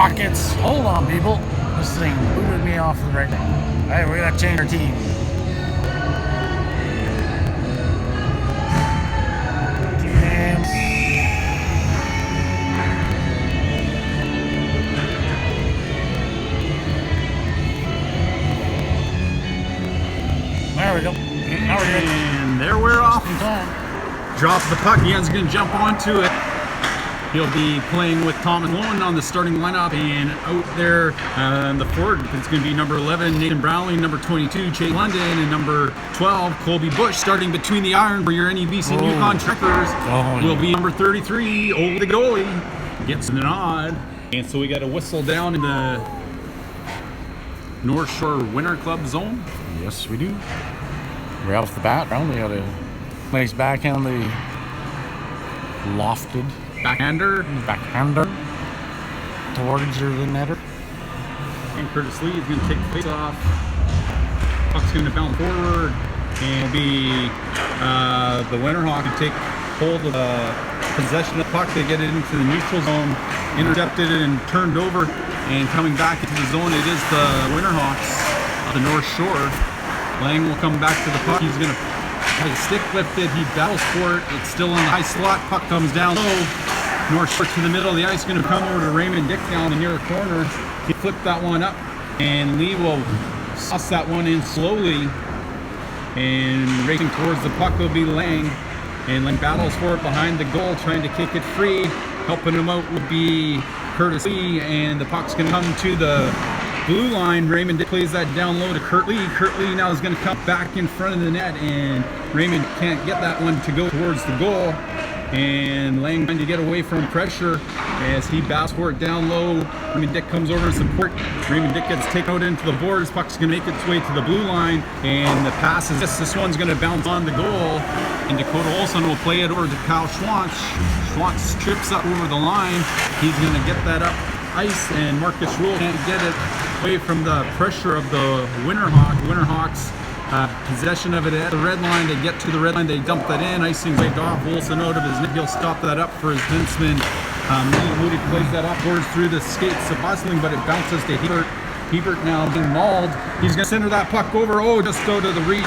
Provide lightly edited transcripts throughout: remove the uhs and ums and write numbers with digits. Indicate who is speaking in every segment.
Speaker 1: Rockets. Hold on, people. This thing booted me off right now. Alright, we gotta change our team. There we go. Now we're good.
Speaker 2: And there we're off. Drop the puck. Ian's going to jump onto it. He'll be playing with Thomas Lowen on the starting lineup, and out there the forward, it's going to be number 11, Nathan Brownlee, number 22, Chase London, and number 12, Colby Bush, starting between the iron for your NEBC Yukon Trekkers. Will be number 33, over the goalie, gets the nod. And so we got a whistle down in the North Shore Winter Club zone.
Speaker 1: Yes, we do. Right off the bat, Brownlee got a nice backhand, the lofted backhander towards the netter.
Speaker 2: And Curtis Lee is going to take the face off. Puck's going to bounce forward, and it'll be the Winterhawk to take hold of the possession of the puck. They get it into the neutral zone, intercepted and turned over, and coming back into the zone, it is the Winterhawks of the North Shore. Lang will come back to the puck. He's going to have his stick lifted. He battles for it. It's still in the high slot. Puck comes down low. North Shore to the middle of the ice. Going to come over to Raymond Dick down the near corner. He flipped that one up, and Lee will sauce that one in slowly. And racing towards the puck will be Lang. And Lang battles for it behind the goal, trying to kick it free. Helping him out would be Curtis Lee, and the puck's going to come to the blue line. Raymond plays that down low to Kurt Lee. Kurt Lee now is going to come back in front of the net, and Raymond can't get that one to go towards the goal. And Lang trying to get away from pressure as he battles for it down low. Raymond Dick comes over to support. Raymond Dick gets taken out into the boards. Puck's going to make its way to the blue line, and the pass is this one's going to bounce on the goal. And Dakota Olson will play it over to Kyle Schwantz. Schwantz trips up over the line. He's going to get that up ice, and Marcus Rule can't get it away from the pressure of the Winterhawks. Possession of it at the red line. They get to the red line. They dump that in. Icing waved off. Olsen out of his net. He'll stop that up for his defenseman. Moody plays that upwards through the skates of Bustling, but it bounces to Hebert. Hebert now being mauled. He's going to center that puck over. Just out of the reach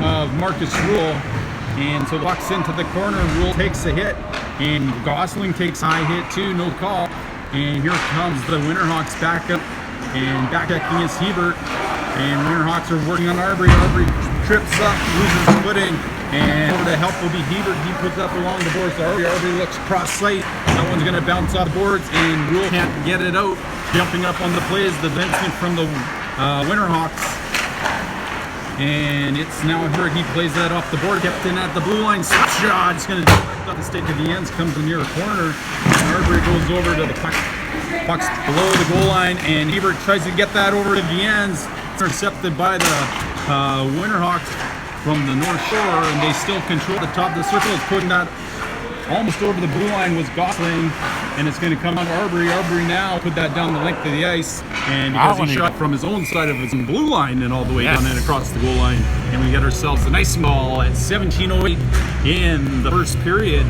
Speaker 2: of Marcus Rule. And so puck's into the corner. Rule takes a hit, and Gosling takes a high hit too. No call. And here comes the Winterhawks back up, and back-checking is Hebert. And Winterhawks are working on Arbery. Arbery trips up, loses footing, and over to help will be Hebert. He puts up along the boards to Arbery. Arbery looks cross-site. That one's going to bounce off the boards, and Rule can't get it out. Jumping up on the play is the defenseman from the Winterhawks. And it's now Hurt. He plays that off the board. Kept in at the blue line. Shot. It's going to off the stick of the ends. Comes near a corner. And Arbery goes over to the puck. Puck's below the goal line, and Hebert tries to get that over to the ends. Intercepted by the Winterhawks from the North Shore, and they still control the top of the circle. It's putting that almost over the blue line was Gosling, and it's going to come out to Arbery. Arbery now put that down the length of the ice, and because he shot from his own side of his blue line and all the way down and across the goal line, and we get ourselves an icing ball at 17:08 in the first period.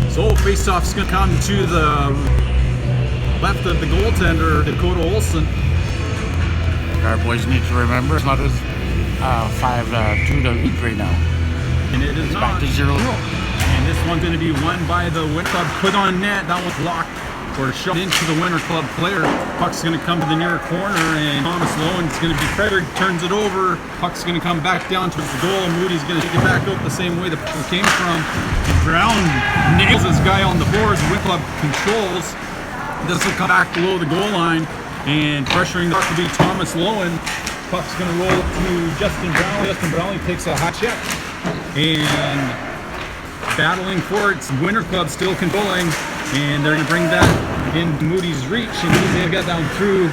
Speaker 2: So face-off's going to come to the left of the goaltender, Dakota Olson.
Speaker 1: Our boys need to remember it's not as 5-2 to lead right now.
Speaker 2: And it is
Speaker 1: back to 0-0.
Speaker 2: And this one's going to be won by the Winter Club. Put on net. That was blocked or shoved into the Winter Club player. Puck's going to come to the near corner, and Thomas Lowen's going to be pressured. Turns it over. Puck's going to come back down towards the goal, and Moody's going to take it back out the same way the puck came from. Brown nails this guy on the boards. The Winter Club controls. This will come back below the goal line, and pressuring the puck to be Thomas Lowen. Puck's going to roll to Justin Brownlee. Justin Brownlee takes a hot check, and battling for it. Winter Club still controlling, and they're going to bring that in Moody's reach, and he's going to get down through.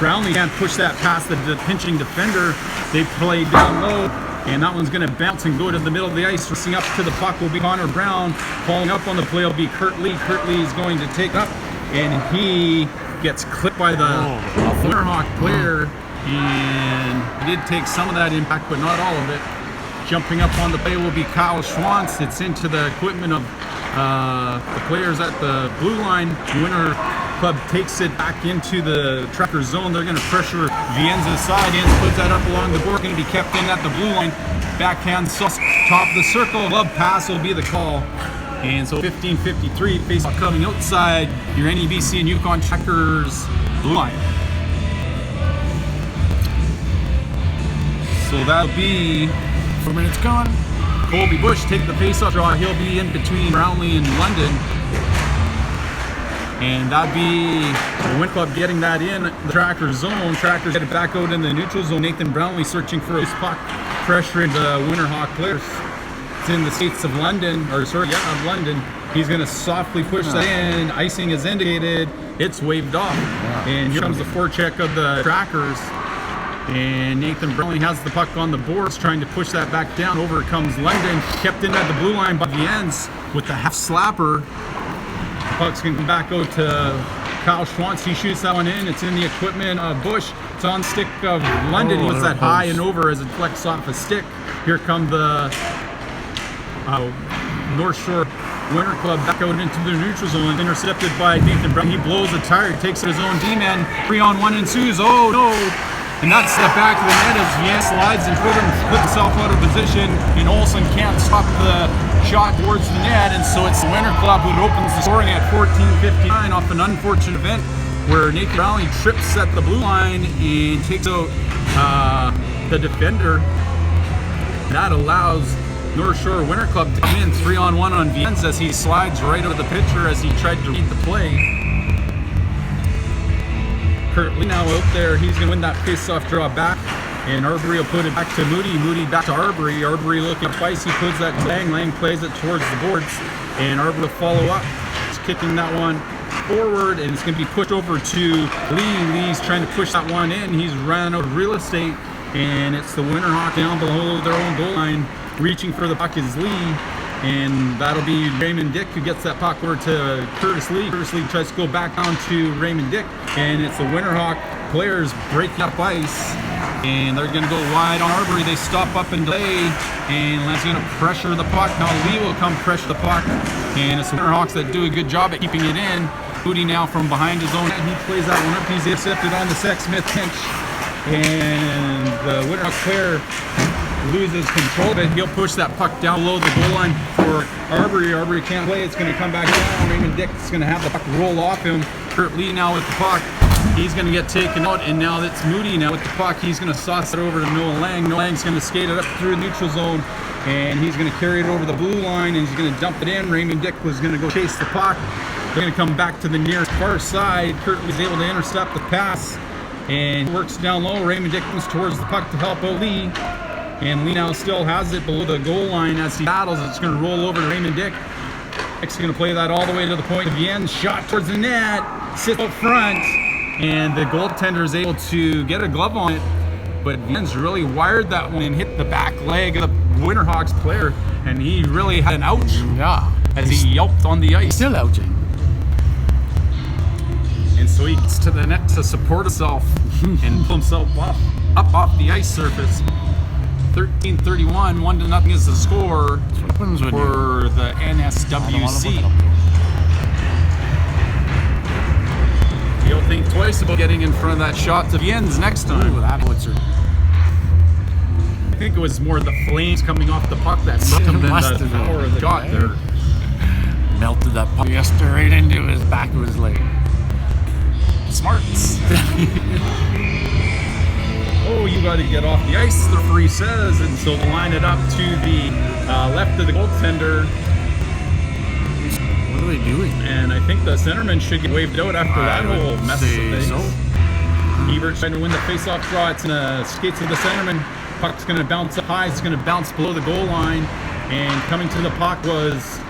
Speaker 2: Brownlee can't push that past the pinching defender. They play down low, and that one's going to bounce and go to the middle of the ice. Racing up to the puck will be Connor Brown. Falling up on the play will be Kurt Lee. Kurt Lee is going to take up, and he gets clipped by the Winterhawk player, and he did take some of that impact, but not all of it. Jumping up on the play will be Kyle Schwantz. It's into the equipment of the players at the blue line, Winter Club takes it back into the tracker zone. They're going to pressure Vienza's side. Vienza puts that up along the board, going to be kept in at the blue line. Backhand sauce, top of the circle, glove pass will be the call. And so 15:53, face-off coming outside your NEBC and Yukon Trackers blue line. So that'll be
Speaker 1: 4 minutes gone.
Speaker 2: Colby Bush take the face-off draw. He'll be in between Brownlee and London. And that'd be the Wind Club getting that in the tracker zone. Trackers get it back out in the neutral zone. Nathan Brownlee searching for a puck, pressuring the Winterhawk players. It's in the States of London, or sorry, yeah, of London. He's going to softly push that in. Icing is indicated. It's waved off. And here comes the forecheck of the Trackers. And Nathan Brownlee has the puck on the boards, trying to push that back down. Over comes London, kept in at the blue line by Vienz with the half slapper. The puck's going to come back out to Kyle Schwantz. He shoots that one in. It's in the equipment of Bush. It's on stick of London. He puts that high and over as it flex off a stick. Here come the North Shore Winter Club back out into the neutral zone, intercepted by Nathan Brown. He blows a tire, takes his own D-man. 3-on-1 ensues. Oh no! And that's the back of the net as Vienz slides and puts himself out of position, and Olsen can't stop the shot towards the net, and so it's the Winter Club who opens the scoring at 14:59 off an unfortunate event where Nathan Brownlee trips at the blue line and takes out the defender. That allows North Shore Winter Club to come in 3-on-1 on Vienz as he slides right out of the pitcher as he tried to read the play. Kurt Lee now out there, he's going to win that face-off draw back, and Arbery will put it back to Moody. Moody back to Arbery. Arbery looking twice, he puts that to Lang. Lang plays it towards the boards, and Arbery will follow up. He's kicking that one forward, and it's going to be pushed over to Lee. Lee's trying to push that one in. He's ran out of real estate, and it's the Winterhawk down below their own goal line. Reaching for the puck is Lee, and that'll be Raymond Dick who gets that puck over to Curtis Lee. Curtis Lee tries to go back down to Raymond Dick, and it's the Winterhawk players breaking up ice, and they're going to go wide on Arbery. They stop up and delay, and Lance going to pressure the puck. Now Lee will come pressure the puck, and it's the Winterhawks that do a good job at keeping it in. Moody now from behind his own net, he plays that one up. He's intercepted on the Sexsmith bench, and the Winterhawk player loses control of it. He'll push that puck down below the goal line for Arbery. Arbery can't play. It's going to come back down. Raymond Dick's going to have the puck roll off him. Kurt Lee now with the puck. He's going to get taken out, and now it's Moody now with the puck. He's going to sauce it over to Noah Lang. Noah Lang's going to skate it up through the neutral zone, and he's going to carry it over the blue line, and he's going to dump it in. Raymond Dick was going to go chase the puck. They're going to come back to the nearest far side. Kurt Lee's able to intercept the pass, and works down low. Raymond Dick comes towards the puck to help out Lee. And Lee now still has it below the goal line as he battles. It's going to roll over to Raymond Dick. Dick's going to play that all the way to the point of the end. Shot towards the net. Sits up front. And the goaltender is able to get a glove on it. But Vienz really wired that one and hit the back leg of the Winterhawks player. And he really had an ouch.
Speaker 1: Yeah.
Speaker 2: As he yelped on the ice.
Speaker 1: Still ouching.
Speaker 2: And so he gets to the net to support himself and pull himself up off the ice surface. 13:31, 1-0 is the score for the NSWC. You'll think twice about getting in front of that shot to Vienz next time.
Speaker 1: Ooh, that was
Speaker 2: I think it was more the flames coming off the puck that sucked him than the power of the shot there.
Speaker 1: Melted that puck right into his back of his leg.
Speaker 2: Smarts. Oh, you got to get off the ice, the referee says, and so line it up to the left of the goaltender.
Speaker 1: What are they doing?
Speaker 2: And I think the centerman should get waved out after that whole mess of things. So. Ebert's trying to win the face-off draw. It's in the skates of the centerman. Puck's going to bounce up high. It's going to bounce below the goal line. And coming to the puck was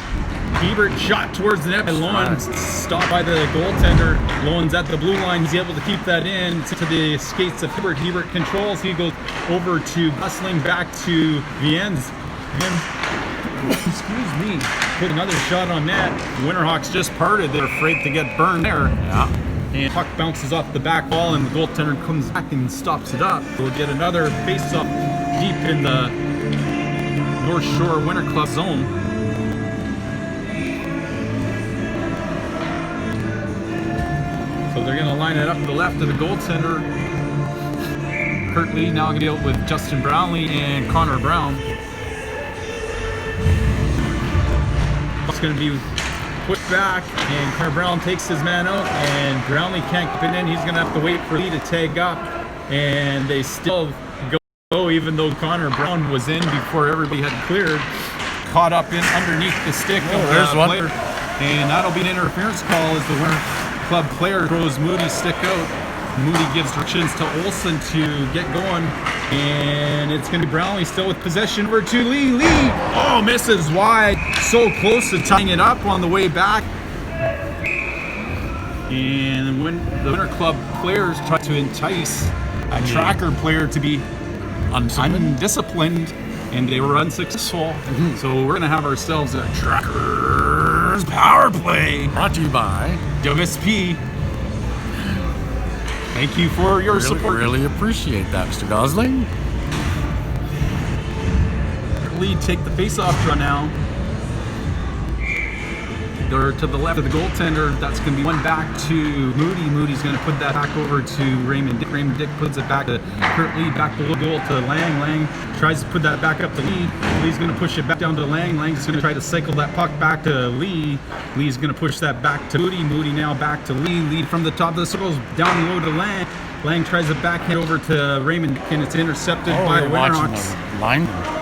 Speaker 2: Ebert, shot towards the net by Lowen, stopped by the goaltender. Lowen's at the blue line. He's able to keep that in to the skates of Hebert. Hebert controls. He goes over to bustling back to Vienz. Excuse me. Put another shot on net. Winterhawks just parted. They're afraid to get burned there.
Speaker 1: Yeah.
Speaker 2: And puck bounces off the back wall, and the goaltender comes back and stops it up. We'll get another face-off deep in the North Shore Winter Club zone. So they're going to line it up to the left of the goaltender. Kurt Lee now going to deal with Justin Brownlee and Connor Brown. It's going to be pushed back, and Connor Brown takes his man out, and Brownlee can't get in. He's going to have to wait for Lee to tag up, and they still go, even though Connor Brown was in before everybody had cleared. Caught up in underneath the stick of the player, and that'll be an interference call as the winner club player throws Moody's stick out. Moody gives directions to Olsen to get going, and it's going to be Brownlee still with possession over to Lee. Lee, oh, misses wide, so close to tying it up on the way back. And when the winter club players try to entice a tracker player to be undisciplined, and they were unsuccessful. So we're going to have ourselves a Trackers Power Play.
Speaker 1: Brought to you by
Speaker 2: WSP. Thank you for your support.
Speaker 1: Really appreciate that, Mr. Gosling.
Speaker 2: Lead take the face-off draw now. They're to the left of the goaltender. That's going to be one back to Moody. Moody's going to put that back over to Raymond Dick. Raymond Dick puts it back to Kurt Lee, back below goal to Lang. Lang tries to put that back up to Lee. Lee's going to push it back down to Lang. Lang's going to try to cycle that puck back to Lee. Lee's going to push that back to Moody. Moody now back to Lee. Lee from the top of the circles down low to Lang. Lang tries a backhand over to Raymond Dick, and it's intercepted by the Winterhawks.
Speaker 1: Lineman.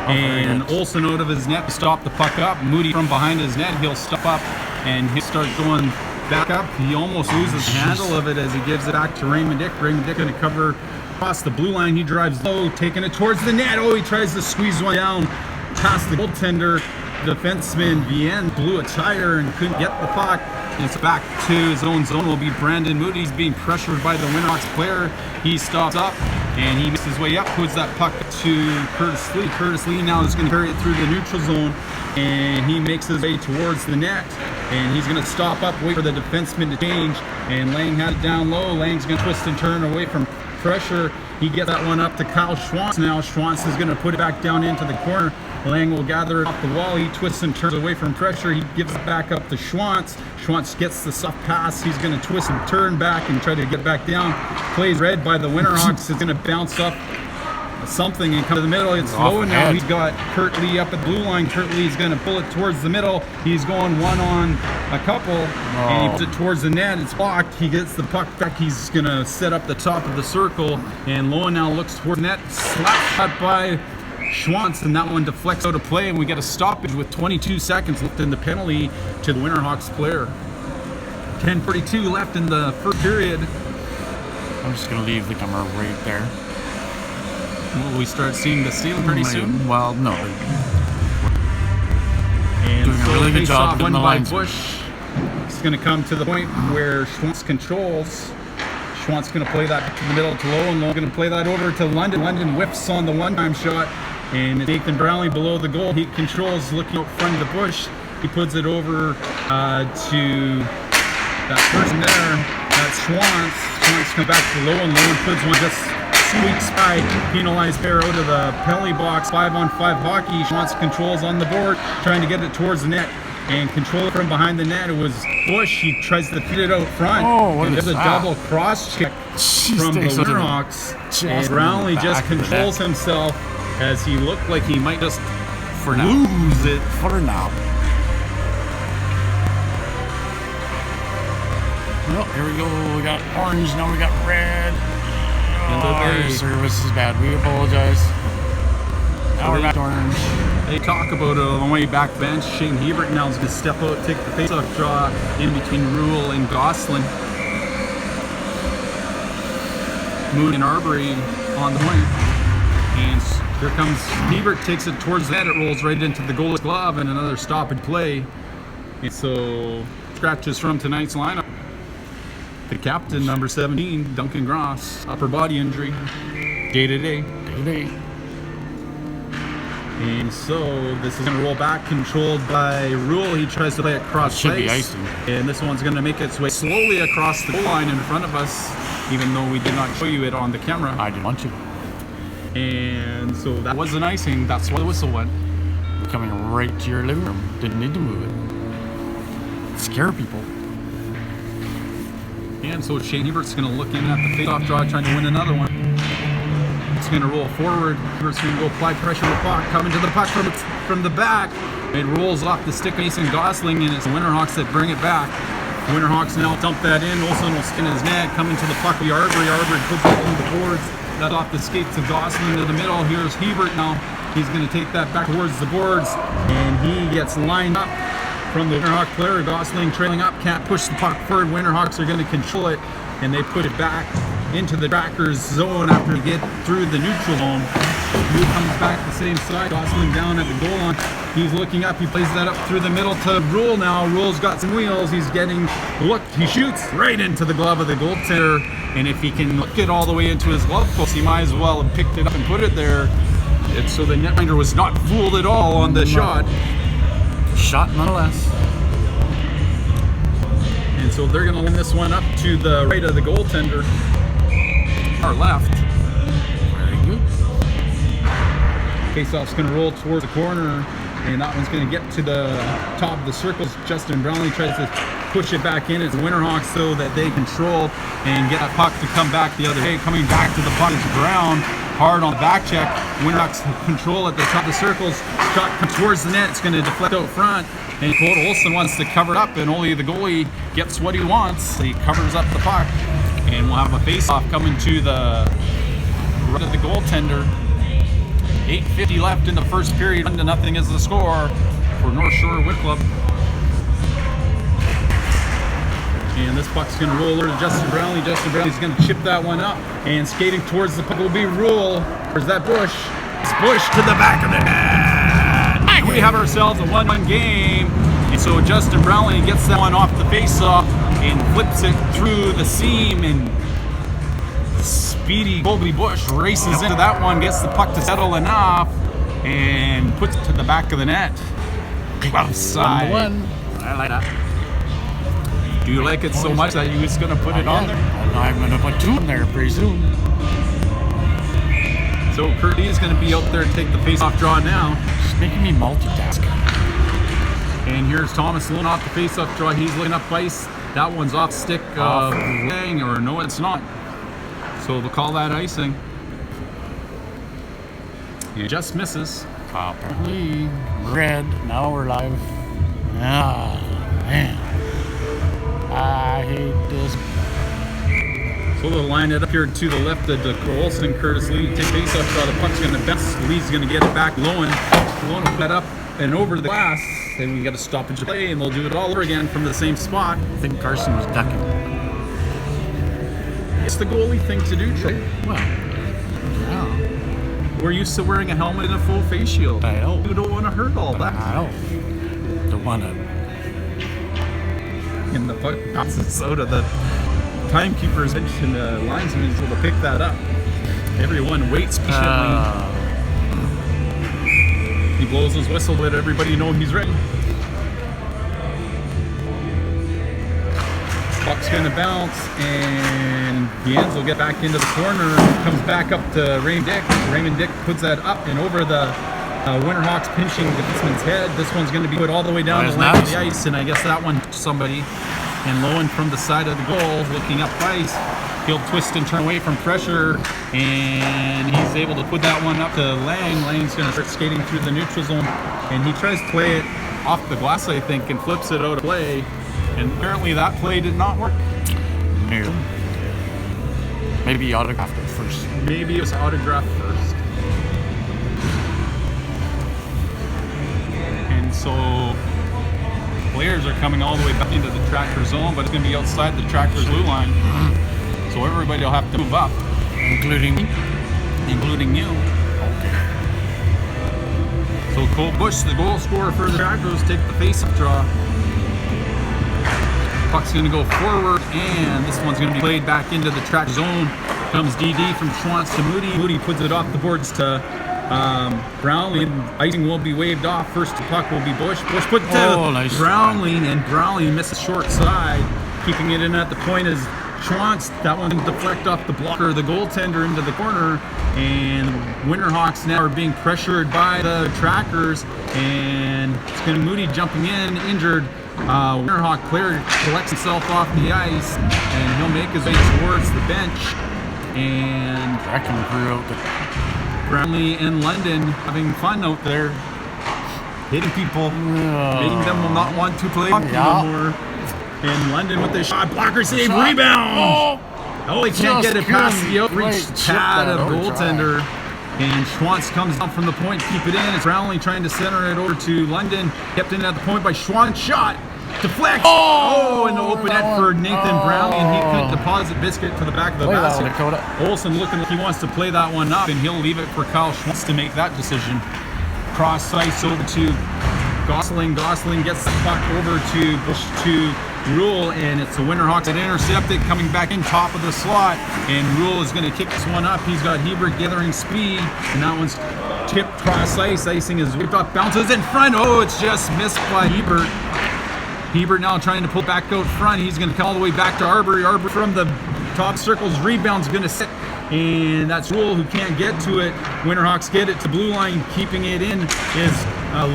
Speaker 2: And Olsen out of his net to stop the puck up. Moody from behind his net, he'll step up and he'll start going back up. He almost loses handle of it as he gives it back to Raymond Dick. Raymond Dick going to cover across the blue line. He drives low, taking it towards the net. Oh, he tries to squeeze one down past the goaltender. Defenseman Vienne blew a tire and couldn't get the puck. And it's back to his own zone. Will be Brandon Moody. He's being pressured by the Winterhawks player. He stops up and he makes his way up, puts that puck to Curtis Lee. Curtis Lee now is going to carry it through the neutral zone, and he makes his way towards the net. And he's going to stop up, wait for the defenseman to change. And Lang had it down low. Lang's going to twist and turn away from pressure. He gets that one up to Kyle Schwantz now. Schwantz is going to put it back down into the corner. Lang will gather it off the wall. He twists and turns away from pressure. He gives it back up to Schwantz. Schwantz gets the soft pass. He's going to twist and turn back and try to get back down. Plays red by the Winterhawks. It's going to bounce up something and come to the middle. It's low, and now he's got Kurt Lee up at the blue line. Kurt Lee's going to pull it towards the middle. He's going one on a couple, and he puts it towards the net. It's blocked. He gets the puck back. He's going to set up the top of the circle, and Lowen now looks towards the net. Slap cut by Schwantz, and that one deflects out of play, and we get a stoppage with 22 seconds left in the penalty to the Winterhawks player. 10:42 left in the first period.
Speaker 1: I'm just going to leave the camera right there.
Speaker 2: Will we start seeing the steal pretty soon?
Speaker 1: Well, no.
Speaker 2: And
Speaker 1: doing a really good job
Speaker 2: won
Speaker 1: in the
Speaker 2: by
Speaker 1: lines.
Speaker 2: Bush. It's going to come to the point where Schwantz controls. Schwantz going to play that to the middle to Low, and Low going to play that over to London. London whiffs on the one-time shot, and Nathan Brownlee below the goal. He controls, looking out front of the Bush. He puts it over to that person there. That's Schwantz. Schwantz comes back to Low, and Low puts one just squeaks by, penalized pair out of the penalty box. 5-on-5 hockey. Schwantz controls on the board, trying to get it towards the net and control it from behind the net. It was Bush. He tries to fit it out front.
Speaker 1: Oh,
Speaker 2: and there's a double cross check from the Winterhawks. And Brownlee just controls himself as he looked like he might just lose it.
Speaker 1: For now. Well, here we go. We got orange, now we got red. Our service is bad. We apologize. Now we're back to orange.
Speaker 2: They talk about it on the way back bench. Shane Hebert now is going to step out, take the faceoff draw in between Rule and Gosselin. Moon and Arbery on the point. And here comes Hebert, takes it towards the net. It rolls right into the goalie's glove, and another stop and play. And so, scratches from tonight's lineup. The captain, number 17, Duncan Gross, upper body injury, day-to-day. And so this is going to roll back, controlled by Rule. He tries to play it cross
Speaker 1: should be
Speaker 2: face,
Speaker 1: icing.
Speaker 2: and this one's going to make its way slowly across the goal line in front of us, even though we did not show you it on the camera.
Speaker 1: I didn't want to.
Speaker 2: And so that was an icing. That's why the whistle went.
Speaker 1: Coming right to your living room. Didn't need to move it. Scare people.
Speaker 2: And so Shane Hebert's going to look in at the face-off draw, trying to win another one. It's going to roll forward. Hebert's going to go apply pressure with puck, coming to the puck from the back. It rolls off the stick of Mason Gosling, and it's the Winterhawks that bring it back. Winterhawks now dump that in. Olsen will skin his net, coming to the puck with Arbery. Arbery puts it into the boards. That off the skates of Gosling to the middle. Here's Hebert now. He's going to take that back towards the boards, and he gets lined up from the Winterhawk player. Gosling trailing up, can't push the puck forward. Winterhawks are going to control it, and they put it back into the Trackers zone after they get through the neutral zone. New comes back the same side. Gosling down at the goal line. He's looking up. He plays that up through the middle to Rule now. Rule's got some wheels. He's getting look. He shoots right into the glove of the goaltender, and if he can look it all the way into his glove post, he might as well have picked it up and put it there. So the netminder was not fooled at all on the shot.
Speaker 1: Shot nonetheless.
Speaker 2: And so they're going to win this one up to the right of the goaltender, or left.
Speaker 1: Very good.
Speaker 2: Faceoff's going to roll towards the corner, and that one's going to get to the top of the circles. Justin Brownlee tries to push it back in. It's the Winterhawks so that they control and get that puck to come back the other way. Coming back to the puck is Brown. Hard on the back check. Winterhawks control at the top of the circles. Shot comes towards the net. It's going to deflect out front. And Cole Olsen wants to cover it up, and only the goalie gets what he wants. He covers up the puck, and we'll have a face-off coming to the right of the goaltender. 8:50 left in the first period. 1-0 is the score for North Shore Wind Club. And this puck's going to roll over to Justin Brownlee. Justin Brownlee's going to chip that one up. And skating towards the puck will be Rule. Where's that Bush? It's Bush to the back of the net. We have ourselves a 1-1 game. And so Justin Brownlee gets that one off the face-off and flips it through the seam. And speedy Colby Bush races into that one, gets the puck to settle enough, and puts it to the back of the net. Glove side.
Speaker 1: 1-1. I like that.
Speaker 2: Do you like it so much that you're just going to put it on there?
Speaker 1: I'm going to put 2 in there pretty soon.
Speaker 2: So Kurt Lee is going to be out there to take the face-off draw now.
Speaker 1: It's making me multitask.
Speaker 2: And here's Thomas Lone off the face-off draw. He's looking up ice. That one's off stick of Lang, or no, it's not. So we'll call that icing. He just misses.
Speaker 1: Apparently red. Now we're live. Ah, man. I hate this.
Speaker 2: So they'll line it up here to the left of Olsen. Curtis Lee take face off draw. The puck's going to bounce. Lee's going to get it back. Lowen will put that up and over the glass. Then we got to stop and play, and they'll do it all over again from the same spot.
Speaker 1: I think Carson was ducking.
Speaker 2: It's the goalie thing to do, Trey.
Speaker 1: Well, yeah.
Speaker 2: We're used to wearing a helmet and a full face shield.
Speaker 1: I know.
Speaker 2: You don't want to hurt all that.
Speaker 1: I know. Don't want to.
Speaker 2: And the puck bounces out of the timekeeper's bench, and the linesman is able to pick that up. Everyone waits patiently. He blows his whistle to let everybody know he's ready. Puck's going to bounce, and Jens will get back into the corner. Comes back up to Raymond Dick. Raymond Dick puts that up and over the Winterhawks pinching defenseman's head. This one's going to be put all the way down the length of the ice, and I guess that one somebody. And Lowen from the side of the goal, looking up ice. He'll twist and turn away from pressure, and he's able to put that one up to Lang. Lang's going to start skating through the neutral zone, and he tries to play it off the glass, I think, and flips it out of play. And apparently that play did not work.
Speaker 1: Nearly. Maybe he autographed it first.
Speaker 2: Maybe it was autographed first. And so players are coming all the way back into the Tracker zone, but it's going to be outside the Tracker's blue line. So everybody will have to move up.
Speaker 1: Including me?
Speaker 2: Including you.
Speaker 1: Okay.
Speaker 2: So Cole Bush, the goal scorer for the Trackers, take the face-up draw. Puck's going to go forward, and this one's going to be played back into the Tracker zone. Comes DD from Schwantz to Moody. Moody puts it off the boards to Brownlee. Icing will be waved off. First to puck will be Bush. Bush put it to
Speaker 1: nice
Speaker 2: Brownlee, and Brownlee misses short side. Keeping it in at the point is Schwantz. That one deflect off the blocker, the goaltender into the corner, and Winterhawks now are being pressured by the Trackers, and it's going to Moody jumping in, injured. Winterhawk player collects himself off the ice, and he'll make his way towards the bench. And
Speaker 1: Wrecking crew out
Speaker 2: Brownlee and London having fun out there, hitting people, making them not want to play hockey no more. And London with the shot, blocker save, rebound! Oh, he can't get it past the outreach pad of the goaltender. And Schwantz comes down from the point, keep it in. It's Brownlee trying to center it over to London. Kept in at the point by Schwantz, shot, deflect. Oh, and the open net for Nathan Brownlee, and he couldn't deposit Biscuit to the back of the basket. Olsen looking like he wants to play that one up, and he'll leave it for Kyle Schwantz to make that decision. Cross ice over to Gosling. Gosling gets the puck over to Bush to Rule, and it's the Winterhawks that intercept it, coming back in top of the slot, and Rule is going to kick this one up. He's got Hebert gathering speed, and that one's tipped cross ice. Icing is whipped up, bounces in front. Oh, it's just missed by Hebert. Hebert now trying to pull back out front. He's going to come all the way back to Arbery. Arbery from the top circles, rebound's going to sit, and that's Rule who can't get to it. Winterhawks get it to blue line, keeping it in is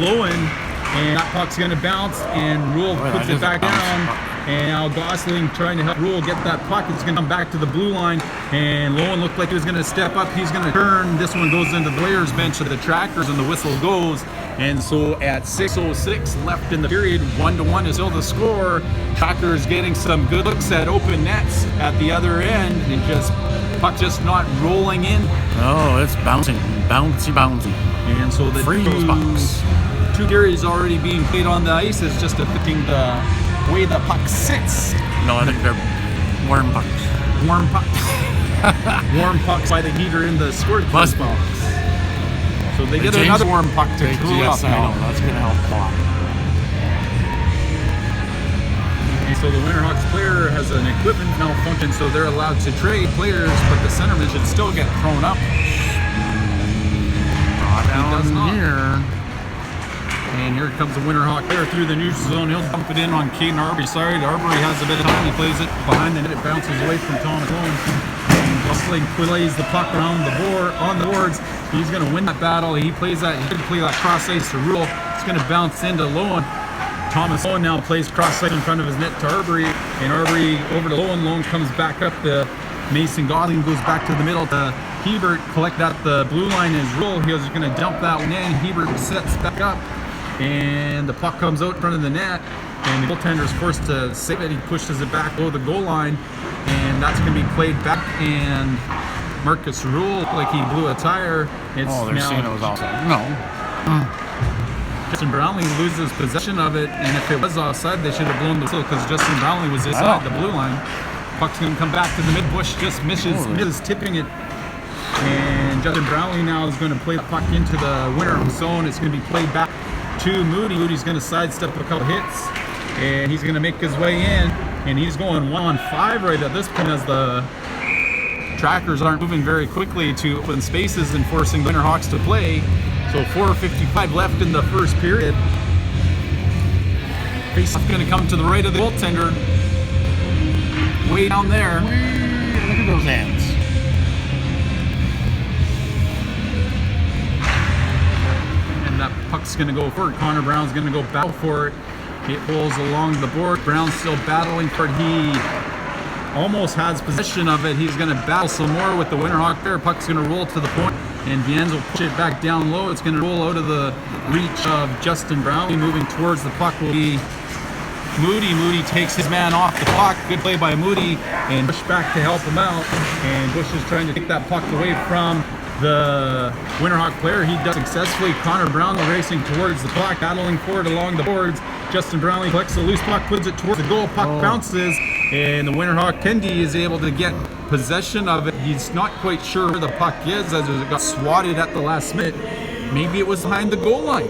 Speaker 2: Lowen. And that puck's going to bounce, and Rule puts it back down. And now Gosling trying to help Rule get that puck. It's going to come back to the blue line, and Lowen looked like he was going to step up. He's going to turn. This one goes into the players' bench of the Trackers, and the whistle goes. And so at 6:06 left in the period, 1-1 is still the score. Trackers getting some good looks at open nets at the other end, and puck just not rolling in.
Speaker 1: Oh, it's bouncing, bouncy.
Speaker 2: And so the two periods already being played on the ice is just affecting the way the puck sits.
Speaker 1: No, I think they're warm pucks.
Speaker 2: Warm pucks. Warm pucks by the heater in the squirt box. So they get another warm puck to cool up.
Speaker 1: I know, that's going to help a lot.
Speaker 2: And so the Winterhawks player has an equipment malfunction, so they're allowed to trade players, but the centerman should still get thrown up.
Speaker 1: Down here.
Speaker 2: And here comes the Winterhawk player through the neutral zone. He'll dump it in on Caden Arbery's side. Arbery has a bit of time. He plays it behind the net. It bounces away from Thomas Lowen. Gosling plays the puck around the board on the boards. He's going to win that battle. He plays that. He could play that cross ice to Rule. It's going to bounce into Lowen. Thomas Lowen now plays cross ice in front of his net to Arbery, and Arbery over to Lowen. Lowen comes back up to Mason. Gosling goes back to the middle to Hebert. Collect that. The blue line is Rule. He's going to dump that one in. Hebert sets back up, and the puck comes out in front of the net, and the goaltender is forced to save it. He pushes it back below the goal line, and that's going to be played back. And Marcus Rule, like he blew a tire. It's
Speaker 1: they're saying it was offside. No.
Speaker 2: Justin Brownlee loses possession of it, and if it was offside, they should have blown the whistle because Justin Brownlee was inside the blue line. Puck's going to come back to the mid-bush, just misses tipping it. And Justin Brownlee now is going to play the puck into the winner zone. It's going to be played back to Moody. Moody's going to sidestep a couple hits, and he's going to make his way in, and he's going 1-on-5 right at this point as the Trackers aren't moving very quickly to open spaces and forcing the Winterhawks to play. So 4:55 left in the first period. Faceoff going to come to the right of the goaltender. Way down there.
Speaker 1: Look at those hands.
Speaker 2: And that puck's going to go for it. Connor Brown's going to go battle for it. It rolls along the board. Brown's still battling for it. He almost has possession of it. He's going to battle some more with the Winterhawk there. Puck's going to roll to the point, and Viennes will push it back down low. It's going to roll out of the reach of Justin Brownlee. Moving towards the puck will be Moody. Moody takes his man off the puck. Good play by Moody, and Bush back to help him out. And Bush is trying to take that puck away from the Winterhawk player. He does successfully. Connor Brownlee racing towards the puck, battling for it along the boards. Justin Brownlee collects the loose puck, puts it towards the goal. Puck bounces, and the Winterhawk Kendi is able to get possession of it. He's not quite sure where the puck is as it got swatted at the last minute. Maybe it was behind the goal line.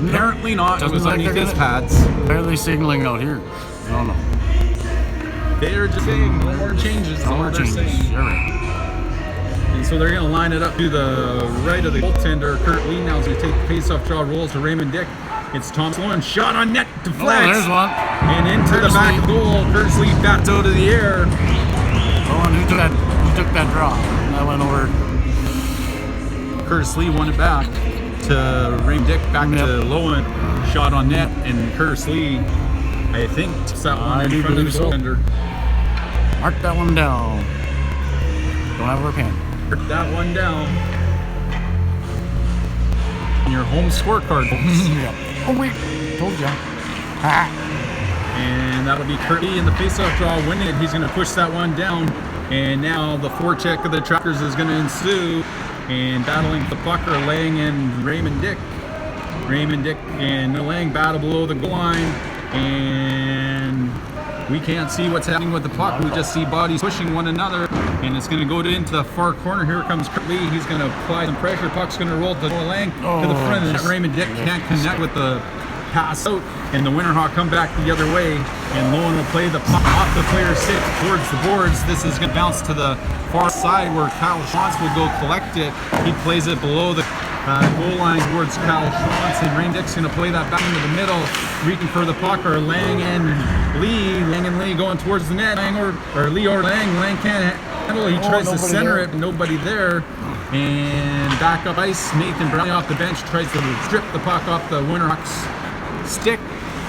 Speaker 2: Apparently not. It was underneath his pads.
Speaker 1: Barely signaling out here. I don't know.
Speaker 2: They're just saying no more changes.
Speaker 1: No more changes. You're right.
Speaker 2: And so they're going to line it up to the right of the goaltender. Kurt Lee now is going to take the face-off draw, rolls to Raymond Dick. It's Thomas Lowen, shot on net, deflects.
Speaker 1: Oh, there's one.
Speaker 2: And into the back goal. Curtis Lee bats out of the air.
Speaker 1: Oh, and who took that draw? That went over.
Speaker 2: Curtis Lee won it back. to Rain Dick, back to Lowen, shot on net, and Curtis Lee, I think, tips that one in front of the goaltender.
Speaker 1: Mark that one down. Don't have our pen.
Speaker 2: Mark that one down. Your home scorecard, folks.
Speaker 1: Oh wait, told ya. Ha.
Speaker 2: And that'll be Kurt Lee in the faceoff draw winning it. He's going to push that one down. And now the forecheck of the Trackers is going to ensue. And battling the puck are Lang and Raymond Dick. Raymond Dick and Lang battle below the goal line. And we can't see what's happening with the puck. We just see bodies pushing one another. And it's going to go into the far corner. Here comes Kurt Lee. He's going to apply some pressure. Puck's going to roll to Lang to the front. And Raymond Dick can't connect with the pass out. And the Winterhawk come back the other way. And Lowen will play the puck off the player 6 towards the boards. This is going to bounce to the far side where Kyle Schwantz will go collect it. He plays it below the goal line towards Kyle Schwantz. And Rain Dick's going to play that back into the middle. Reaching for the puck are Lang and Lee. Lang and Lee going towards the net. Lang or Lee or Lang. Lang can't handle it. He tries to center it, but nobody there. And back up ice. Nathan Brownlee off the bench tries to strip the puck off the Winterhawks stick,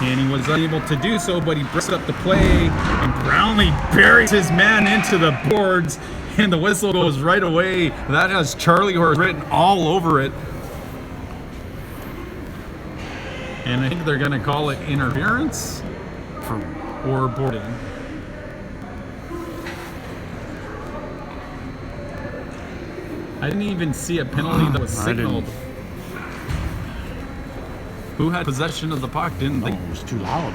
Speaker 2: and he was unable to do so, but he breaks up the play, and Brownlee buries his man into the boards, and the whistle goes right away. That has Charlie Horse written all over it. And I think they're going to call it interference or boarding. I didn't even see a penalty that was signaled. Who had possession of the puck, didn't they?
Speaker 1: It was too loud.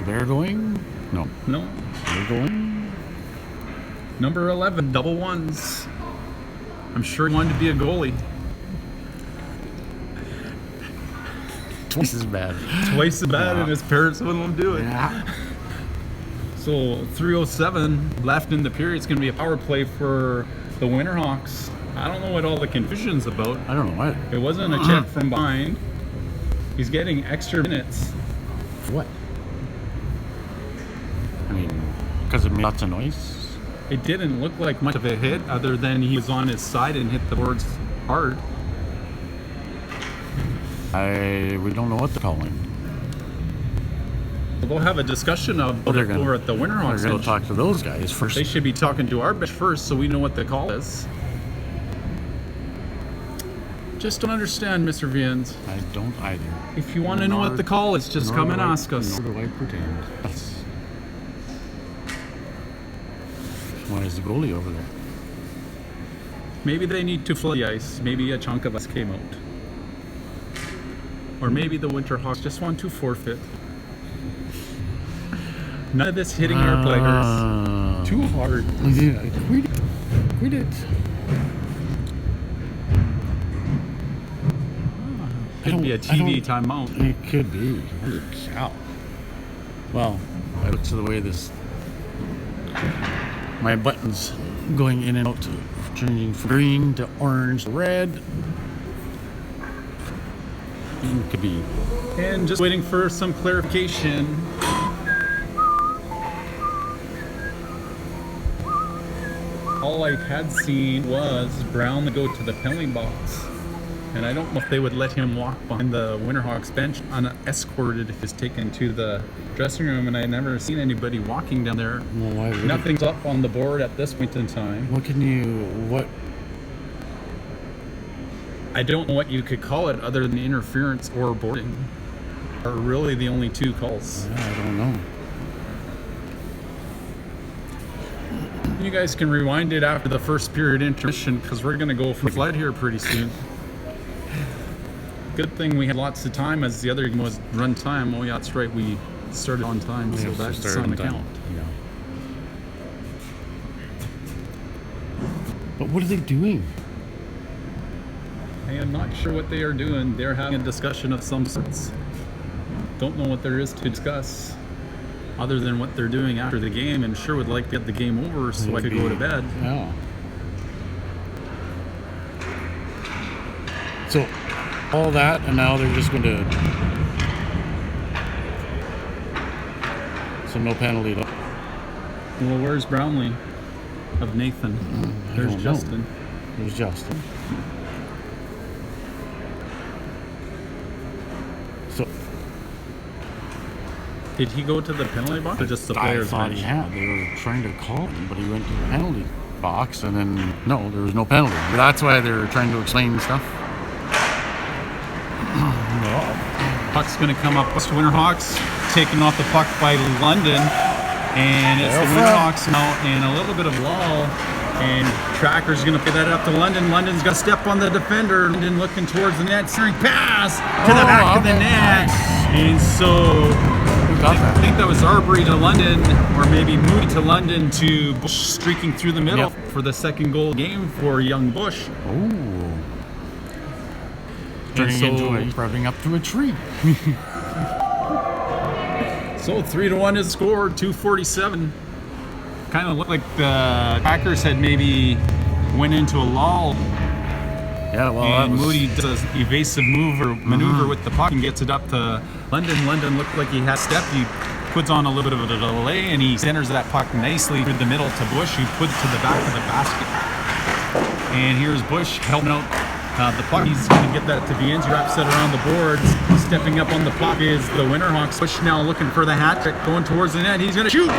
Speaker 1: They're going? No.
Speaker 2: No.
Speaker 1: They're going?
Speaker 2: Number 11, double ones. I'm sure he wanted to be a goalie.
Speaker 1: Twice as bad.
Speaker 2: Twice as bad, and his parents wouldn't let him do it.
Speaker 1: Yeah.
Speaker 2: So 3:07 left in the period. It's going to be a power play for the Winterhawks. I don't know what all the confusion's about.
Speaker 1: I don't know what.
Speaker 2: It wasn't a check from behind. He's getting extra minutes.
Speaker 1: What? I mean, because it made lots of noise?
Speaker 2: It didn't look like much of a hit, other than he was on his side and hit the boards hard.
Speaker 1: We don't know what they're calling.
Speaker 2: We'll have a discussion of it over at the Winterhawks.
Speaker 1: We're going to talk to those guys first.
Speaker 2: They should be talking to our bench first, so we know what the call is. Just don't understand, Mr. Vians.
Speaker 1: I don't either.
Speaker 2: If you want to know what the call is, just come and ask us.
Speaker 1: Nor do I pretend. Why is the goalie over there?
Speaker 2: Maybe they need to flood the ice. Maybe a chunk of ice came out. Or maybe the Winterhawks just want to forfeit. None of this hitting our players. Too hard.
Speaker 1: Yeah, quit it.
Speaker 2: Could be a TV timeout.
Speaker 1: It could be. Holy cow. Well, I look to the way my buttons going in and out, changing from green to orange to red. It could be.
Speaker 2: And just waiting for some clarification. All I had seen was Brown go to the penalty box. And I don't know if they would let him walk behind the Winterhawks bench unescorted if he's taken to the dressing room, and I never seen anybody walking down there.
Speaker 1: Well, why would
Speaker 2: Nothing's up on the board at this point in time.
Speaker 1: What?
Speaker 2: I don't know what you could call it other than interference or boarding. Are really the only two calls.
Speaker 1: I don't know.
Speaker 2: You guys can rewind it after the first period intermission, because we're going to go for flood here pretty soon. Good thing we had lots of time, as the other game was run time. Oh yeah, that's right, we started on time, so that's on the count.
Speaker 1: Yeah. But what are they doing?
Speaker 2: I am not sure what they are doing. They're having a discussion of some sorts. Don't know what there is to discuss other than what they're doing after the game, and sure would like to get the game over so I could go to bed.
Speaker 1: Yeah. So all that, and now they're just going to. So no penalty.
Speaker 2: Well, where's Brownlee? Of Nathan. There's Justin.
Speaker 1: There's Justin.
Speaker 2: Did he go to the penalty box or just the
Speaker 1: I
Speaker 2: players'
Speaker 1: thought
Speaker 2: bench?
Speaker 1: he had. They were trying to call him, but he went to the penalty box, and then no, there was no penalty. But that's why they were trying to explain stuff.
Speaker 2: Puck's going to come up. West Winterhawks taking off the puck by London, and it's the Winterhawks now in a little bit of lull. And Tracker's going to play that up to London. London's got to step on the defender. London looking towards the net, centering pass to the back of the net. And so I think that was Arbery to London, or maybe Moody to London to Bush, streaking through the middle for the second goal game for young Bush.
Speaker 1: Oh. Turning into a spreading up to a tree.
Speaker 2: So 3-1 is scored, 2:47. Kind of looked like the Packers had maybe went into a lull.
Speaker 1: Yeah, well,
Speaker 2: and Moody does an evasive maneuver with the puck and gets it up to London. London looked like he had step. He puts on a little bit of a delay and he centers that puck nicely through the middle to Bush, who puts it to the back of the basket. And here's Bush helping out the puck. He's going to get that to Viennes. He wraps it around the boards. Stepping up on the puck is the Winterhawks. Bush now looking for the hat trick, going towards the net. He's going to shoot.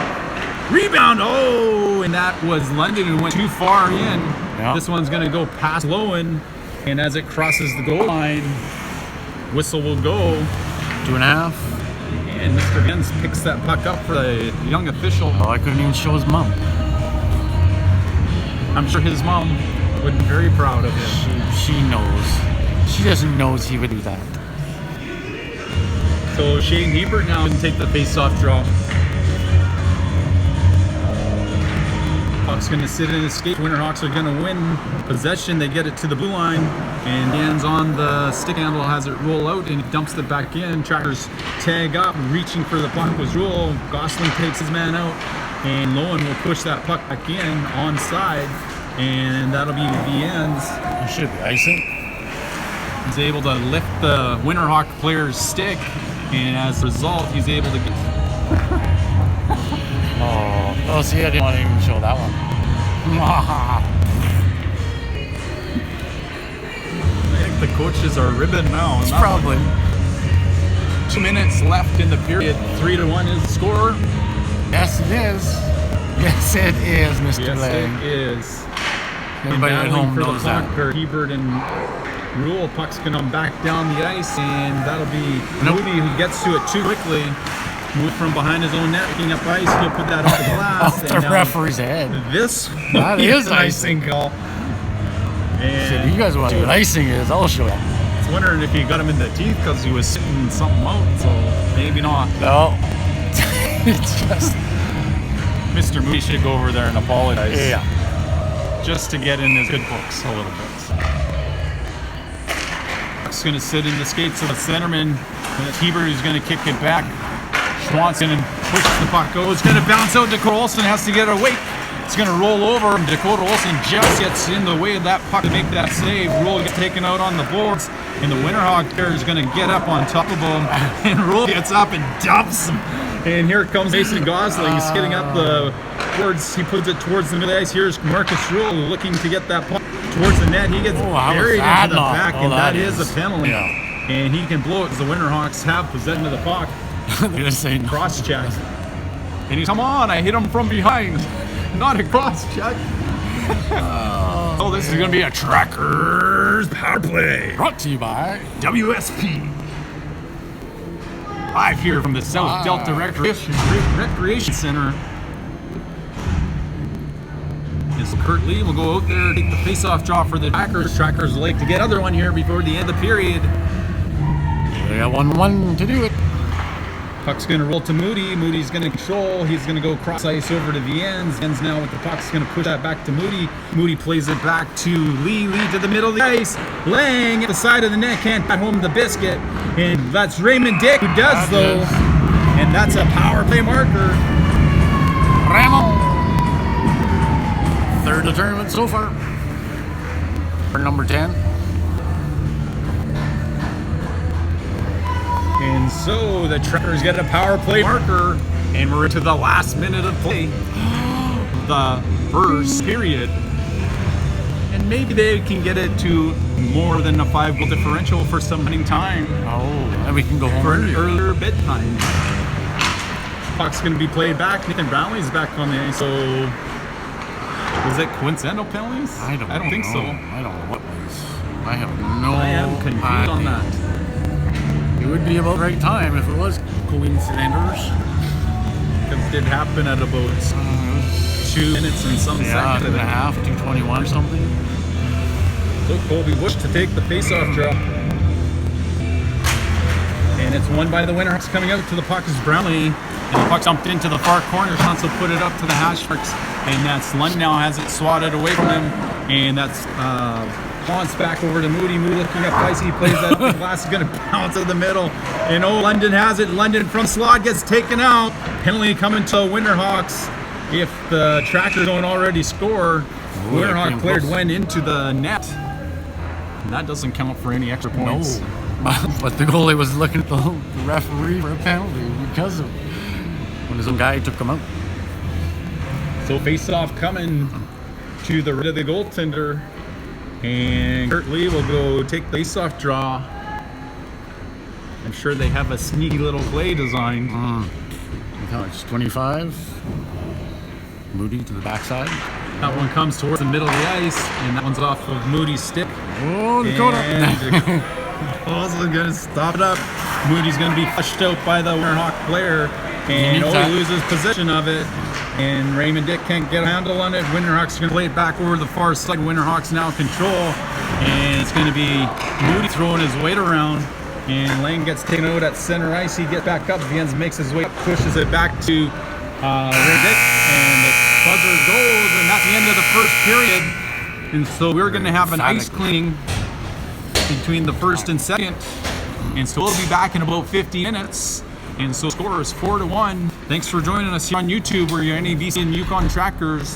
Speaker 2: Rebound. Oh, and that was London who went too far in. Yep. This one's going to go past Lowen. And as it crosses the goal line, whistle will go.
Speaker 1: 2.5.
Speaker 2: And Mr. Viennes picks that puck up for the young official.
Speaker 1: Oh, I couldn't even show his mom.
Speaker 2: I'm sure his mom would be very proud of him.
Speaker 1: She knows. She doesn't know he would do that.
Speaker 2: So Shane Hebert now can take the face-off draw. Puck's going to sit in his skate. Winterhawks are going to win possession. They get it to the blue line, and Dan's on the stick handle, has it roll out, and he dumps it back in. Trackers tag up, reaching for the puck was Rule. Gosling takes his man out, and Lowen will push that puck back in onside, and that'll be Viennes.
Speaker 1: It should be icing.
Speaker 2: He's able to lift the Winterhawk player's stick, and as a result, he's able to get.
Speaker 1: Oh, see, I didn't want to even show that one.
Speaker 2: I think the coaches are ribbing now.
Speaker 1: It's probably
Speaker 2: 2 minutes left in the period. 3-1 is the score.
Speaker 1: Yes, it is. Yes, it is, Mr.
Speaker 2: Yes,
Speaker 1: Lang.
Speaker 2: it is.
Speaker 1: Everybody at home knows that.
Speaker 2: Hebert and Rule. Puck's going to back down the ice, and that'll be Moody who gets to it too quickly. Move from behind his own net, picking up ice. He'll put that off the glass.
Speaker 1: Off the referee's head.
Speaker 2: This
Speaker 1: that is
Speaker 2: icing call.
Speaker 1: And so you guys want to see what icing is? I'll show you.
Speaker 2: I was wondering if he got him in the teeth because he was sitting something out, so maybe not.
Speaker 1: No. It's just
Speaker 2: Mr. Moody should go over there and apologize.
Speaker 1: Yeah.
Speaker 2: Just to get in his good books a little bit. Puck's going to sit in the skates of the centerman. And it's Hebert who's going to kick it back. Schwant's going to push the puck. Oh, it's going to bounce out. Dakota Olsen has to get away. It's going to roll over. Dakota Olsen just gets in the way of that puck to make that save. Rule gets taken out on the boards. And the Winterhawk there is going to get up on top of him. And Rule gets up and dumps him. And here comes Mason Gosling. He's skidding up the boards. He puts it towards the middle of the ice. Here's Marcus Rule looking to get that puck towards the net. He gets buried into the back, and that is a penalty.
Speaker 1: Yeah.
Speaker 2: And he can blow it as the Winterhawks have possession of the puck.
Speaker 1: They're just saying
Speaker 2: cross check. And he's, come on, I hit him from behind. Not a cross check. Oh, this is going to be a Trackers power play.
Speaker 1: Brought to you by
Speaker 2: WSP. Live here from the South Delta Recreation Center. Is Kurt Lee will go out there, take the face-off draw for the Trackers. Trackers like to get another one here before the end of the period.
Speaker 1: They got 1-1 to do it.
Speaker 2: Puck's going to roll to Moody. Moody's going to control. He's going to go cross ice over to Viennes. Viennes now with the puck's going to push that back to Moody. Moody plays it back to Lee. Lee to the middle of the ice. Lang at the side of the net. Can't pat home the biscuit. And that's Raymond Dick who does, though. And that's a power play marker.
Speaker 1: Ramon. Third of the tournament so far. For number 10.
Speaker 2: And so the Trackers get a power play marker, and we're into the last minute of play, the first period. And maybe they can get it to more than a 5-goal differential for some winning time.
Speaker 1: Oh, and we can go home
Speaker 2: for an earlier bedtime. puck's going to be played back. Nathan Brownlee's back on the ice. So, was it coincidental penalties?
Speaker 1: I don't
Speaker 2: think
Speaker 1: know.
Speaker 2: so.
Speaker 1: I don't know what was. I have no
Speaker 2: I am confused on
Speaker 1: idea.
Speaker 2: that.
Speaker 1: It would be about the right time if it was coincidentals.
Speaker 2: It did happen at about 2 minutes and some
Speaker 1: Yeah,
Speaker 2: seconds.
Speaker 1: 2.5, 2:21 or something.
Speaker 2: So Colby Bush to take the face-off draw. And it's won by the Winterhawks. Coming out to the puck is Brownlee. And the puck dumped into the far corner. Chancel put it up to the hash marks. And that's Lund now has it swatted away from him. And that's Ponce back over to Moody. Moody looking up ice. He plays that. The glass is going to bounce to the middle. And London has it. London from slot gets taken out. Penalty coming to Winterhawks. If the Trackers don't already score, Winterhawk player went into the net. And that doesn't count for any extra points.
Speaker 1: No. But the goalie was looking at the referee for a penalty because of when his own guy took him out.
Speaker 2: So face-off coming to the rid of the goaltender. And Kurt Lee will go take the face-off draw. I'm sure they have a sneaky little play design.
Speaker 1: It's 25. Moody to the backside.
Speaker 2: That one comes towards the middle of the ice, and that one's off of Moody's stick.
Speaker 1: Oh, Dakota.
Speaker 2: And also going to stop it up. Moody's going to be flushed out by the Winterhawk player, and he loses possession of it. And Raymond Dick can't get a handle on it. Winterhawks going to play it back over the far side. Winterhawks now control, and it's going to be Moody throwing his weight around. And Lane gets taken out at center ice. He gets back up. Jens makes his way up, pushes it back to Raymond Dick, and the buzzer goes, and that's the end of the first period. And so we're going to have an ice cleaning between the first and second. And so we'll be back in about 50 minutes. And so score is 4-1. Thanks for joining us here on YouTube. We're your NEBC and Yukon Trackers.